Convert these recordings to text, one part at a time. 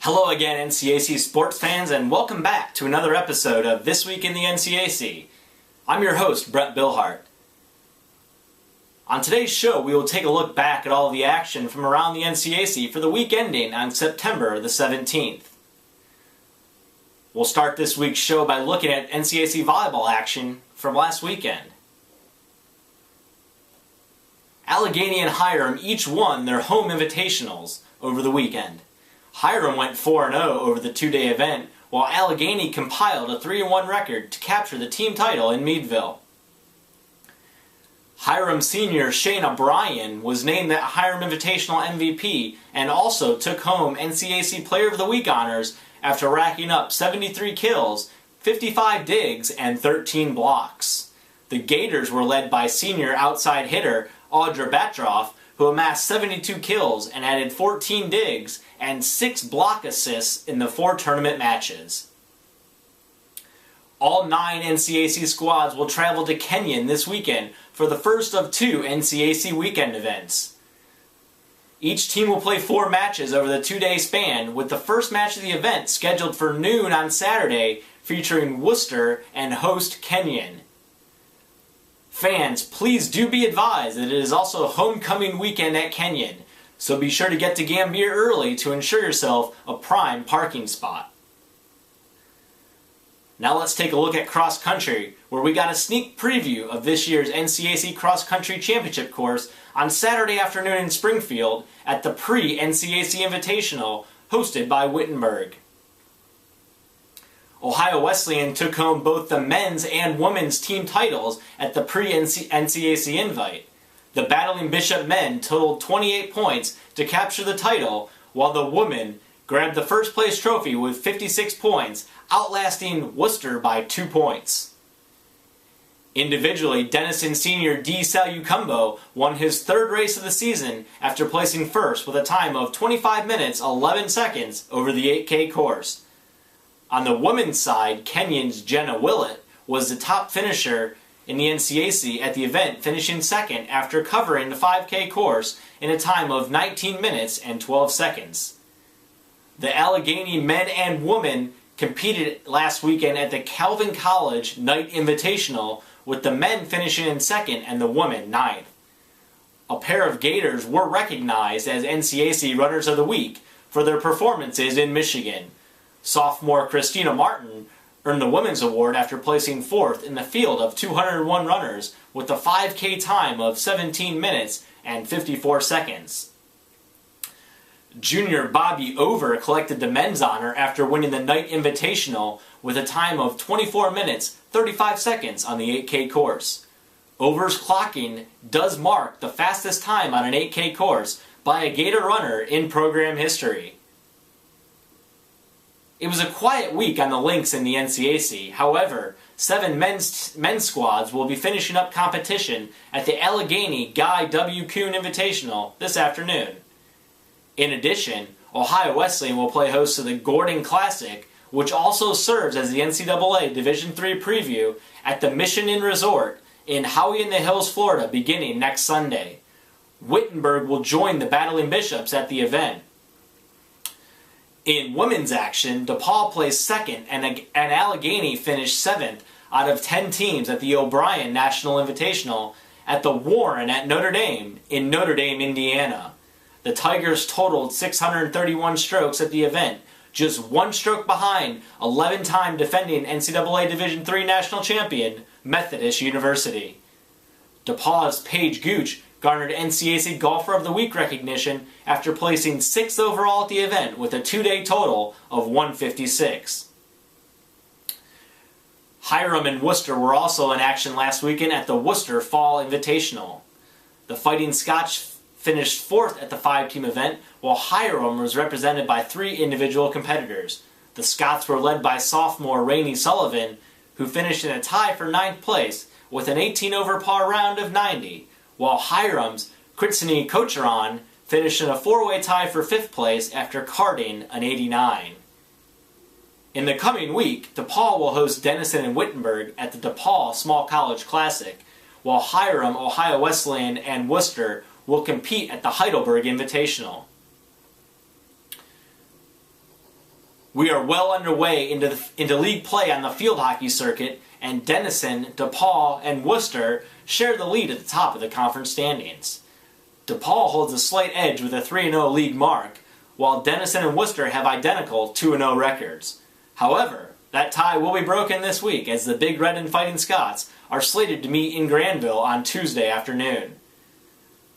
Hello again, NCAC sports fans, and welcome back to another episode of This Week in the NCAC. I'm your host, Brett Billhart. On today's show, we will take a look back at all the action from around the NCAC for the week ending on September the 17th. We'll start this week's show by looking at NCAC volleyball action from last weekend. Allegheny and Hiram each won their home invitationals over the weekend. Hiram went 4-0 over the two-day event, while Allegheny compiled a 3-1 record to capture the team title in Meadville. Hiram senior Shane O'Brien was named the Hiram Invitational MVP and also took home NCAC Player of the Week honors after racking up 73 kills, 55 digs, and 13 blocks. The Gators were led by senior outside hitter Audra Batroff, who amassed 72 kills and added 14 digs and 6 block assists in the 4 tournament matches. All 9 NCAC squads will travel to Kenyon this weekend for the first of 2 NCAC weekend events. Each team will play 4 matches over the 2-day span, with the first match of the event scheduled for noon on Saturday, featuring Worcester and host Kenyon. Fans, please do be advised that it is also homecoming weekend at Kenyon, so be sure to get to Gambier early to ensure yourself a prime parking spot. Now let's take a look at cross country, where we got a sneak preview of this year's NCAC Cross Country Championship course on Saturday afternoon in Springfield at the Pre-NCAC Invitational hosted by Wittenberg. Ohio Wesleyan took home both the men's and women's team titles at the Pre-NCAC Invite. The Battling Bishop men totaled 28 points to capture the title, while the women grabbed the first place trophy with 56 points, outlasting Worcester by 2 points. Individually, Denison senior D. Salucumbo won his 3rd race of the season after placing first with a time of 25 minutes 11 seconds over the 8K course. On the women's side, Kenyon's Jenna Willett was the top finisher in the NCAC at the event, finishing 2nd after covering the 5K course in a time of 19 minutes and 12 seconds. The Allegheny men and women competed last weekend at the Calvin College Night Invitational, with the men finishing in 2nd and the women 9th. A pair of Gators were recognized as NCAC Runners of the Week for their performances in Michigan. Sophomore Christina Martin earned the Women's Award after placing 4th in the field of 201 runners with a 5K time of 17 minutes and 54 seconds. Junior Bobby Over collected the men's honor after winning the Night Invitational with a time of 24 minutes 35 seconds on the 8K course. Over's clocking does mark the fastest time on an 8K course by a Gator runner in program history. It was a quiet week on the links in the NCAC. However, 7 men's squads will be finishing up competition at the Allegheny Guy W. Kuhn Invitational this afternoon. In addition, Ohio Wesleyan will play host to the Gordon Classic, which also serves as the NCAA Division III preview at the Mission Inn Resort in Howey in the Hills, Florida, beginning next Sunday. Wittenberg will join the Battling Bishops at the event. In women's action, DePaul placed 2nd and Allegheny finished 7th out of 10 teams at the O'Brien National Invitational at the Warren at Notre Dame in Notre Dame, Indiana. The Tigers totaled 631 strokes at the event, just 1 stroke behind 11-time defending NCAA Division III national champion Methodist University. DePaul's Paige Gooch garnered NCAC Golfer of the Week recognition after placing 6th overall at the event with a 2-day total of 156. Hiram and Worcester were also in action last weekend at the Worcester Fall Invitational. The Fighting Scotch finished 4th at the 5-team event, while Hiram was represented by 3 individual competitors. The Scots were led by sophomore Rainey Sullivan, who finished in a tie for 9th place with an 18-over par round of 90, while Hiram's Kritsini Kocharan finished in a 4-way tie for 5th place after carding an 89. In the coming week, DePaul will host Denison and Wittenberg at the DePaul Small College Classic, while Hiram, Ohio Wesleyan, and Worcester will compete at the Heidelberg Invitational. We are well underway into league play on the field hockey circuit, and Denison, DePaul, and Worcester share the lead at the top of the conference standings. DePaul holds a slight edge with a 3-0 league mark, while Denison and Worcester have identical 2-0 records. However, that tie will be broken this week as the Big Red and Fighting Scots are slated to meet in Granville on Tuesday afternoon.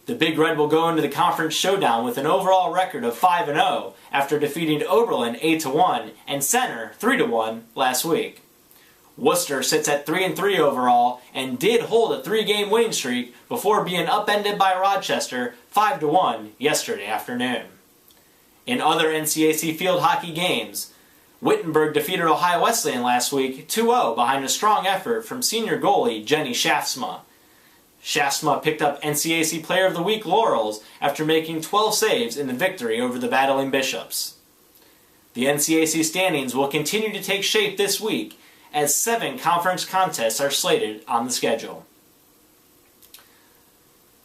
The Big Red will go into the conference showdown with an overall record of 5-0 after defeating Oberlin 8-1 and Center 3-1 last week. Worcester sits at 3-3 overall and did hold a 3-game winning streak before being upended by Rochester 5-1 yesterday afternoon. In other NCAC field hockey games, Wittenberg defeated Ohio Wesleyan last week 2-0 behind a strong effort from senior goalie Jenny Shaftsma. Shaftsma picked up NCAC Player of the Week laurels after making 12 saves in the victory over the Battling Bishops. The NCAC standings will continue to take shape this week as 7 conference contests are slated on the schedule.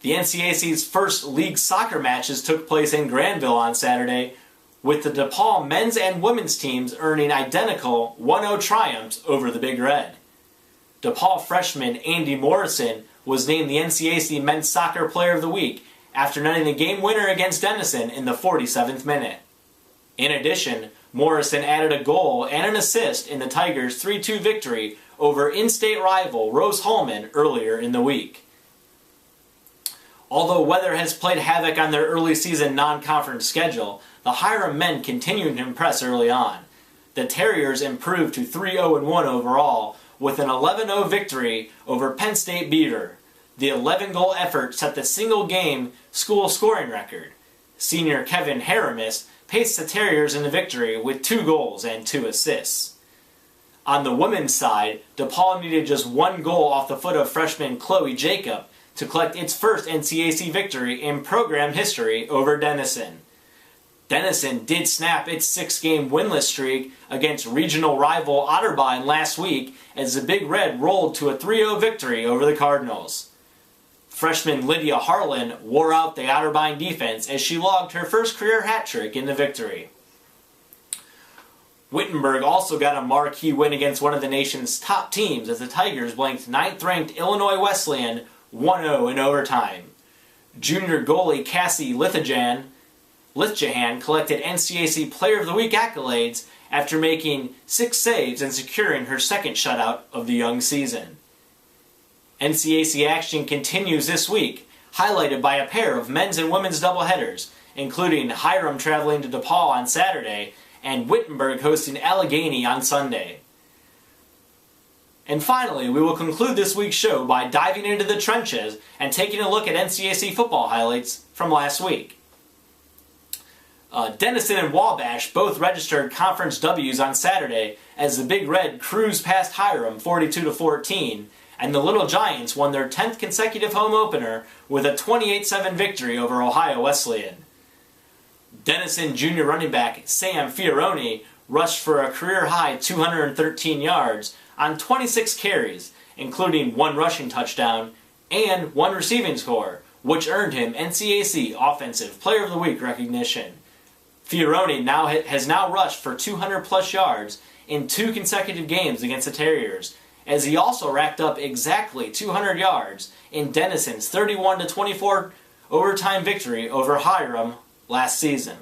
The NCAC's first league soccer matches took place in Granville on Saturday, with the DePaul men's and women's teams earning identical 1-0 triumphs over the Big Red. DePaul freshman Andy Morrison was named the NCAC Men's Soccer Player of the Week after netting the game winner against Denison in the 47th minute. In addition, Morrison added a goal and an assist in the Tigers' 3-2 victory over in-state rival Rose-Hulman earlier in the week. Although weather has played havoc on their early season non-conference schedule, the Hiram men continued to impress early on. The Terriers improved to 3-0-1 overall, with an 11-0 victory over Penn State Beaver. The 11-goal effort set the single-game school scoring record. Senior Kevin Haramis paced the Terriers in the victory with 2 goals and 2 assists. On the women's side, DePaul needed just 1 goal off the foot of freshman Chloe Jacob to collect its first NCAC victory in program history over Denison. Denison did snap its 6-game winless streak against regional rival Otterbein last week as the Big Red rolled to a 3-0 victory over the Cardinals. Freshman Lydia Harlan wore out the Otterbein defense as she logged her first career hat trick in the victory. Wittenberg also got a marquee win against one of the nation's top teams as the Tigers blanked 9th-ranked Illinois Wesleyan 1-0 in overtime. Junior goalie Cassie Lithjahan collected NCAC Player of the Week accolades after making 6 saves and securing her second shutout of the young season. NCAC action continues this week, highlighted by a pair of men's and women's doubleheaders, including Hiram traveling to DePaul on Saturday and Wittenberg hosting Allegheny on Sunday. And finally, we will conclude this week's show by diving into the trenches and taking a look at NCAC football highlights from last week. Denison and Wabash both registered conference W's on Saturday as the Big Red cruised past Hiram 42-14, and the Little Giants won their 10th consecutive home opener with a 28-7 victory over Ohio Wesleyan. Denison junior running back Sam Fioroni rushed for a career-high 213 yards on 26 carries, including 1 rushing touchdown and 1 receiving score, which earned him NCAC Offensive Player of the Week recognition. Fioroni has now rushed for 200-plus yards in 2 consecutive games against the Terriers, as he also racked up exactly 200 yards in Denison's 31-24 overtime victory over Hiram last season.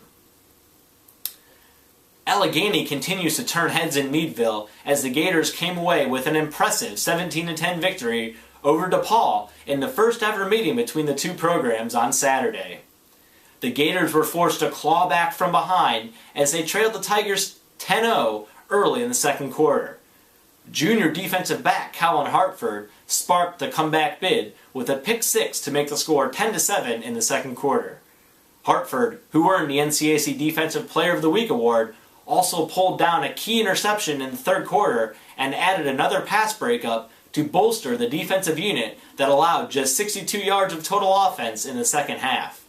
Allegheny continues to turn heads in Meadville as the Gators came away with an impressive 17-10 victory over DePaul in the first ever meeting between the 2 programs on Saturday. The Gators were forced to claw back from behind as they trailed the Tigers 10-0 early in the second quarter. Junior defensive back Colin Hartford sparked the comeback bid with a pick 6 to make the score 10-7 in the second quarter. Hartford, who earned the NCAC Defensive Player of the Week award, also pulled down a key interception in the third quarter and added another pass breakup to bolster the defensive unit that allowed just 62 yards of total offense in the second half.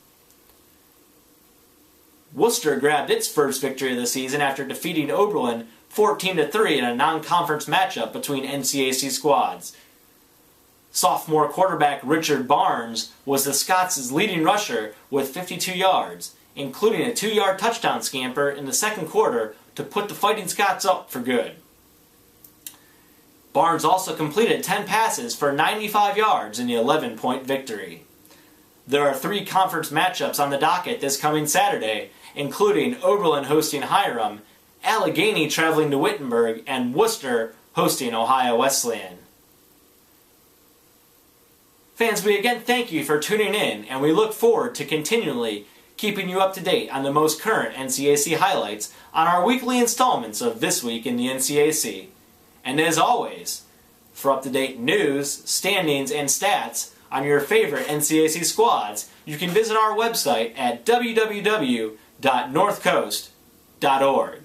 Worcester grabbed its first victory of the season after defeating Oberlin 14-3 in a non-conference matchup between NCAC squads. Sophomore quarterback Richard Barnes was the Scots' leading rusher with 52 yards, including a 2-yard touchdown scamper in the second quarter to put the Fighting Scots up for good. Barnes also completed 10 passes for 95 yards in the 11-point victory. There are 3 conference matchups on the docket this coming Saturday, including Oberlin hosting Hiram, Allegheny traveling to Wittenberg, and Worcester hosting Ohio Wesleyan. Fans, we again thank you for tuning in, and we look forward to continually keeping you up to date on the most current NCAC highlights on our weekly installments of This Week in the NCAC. And as always, for up-to-date news, standings, and stats on your favorite NCAC squads, you can visit our website at www.northcoast.org.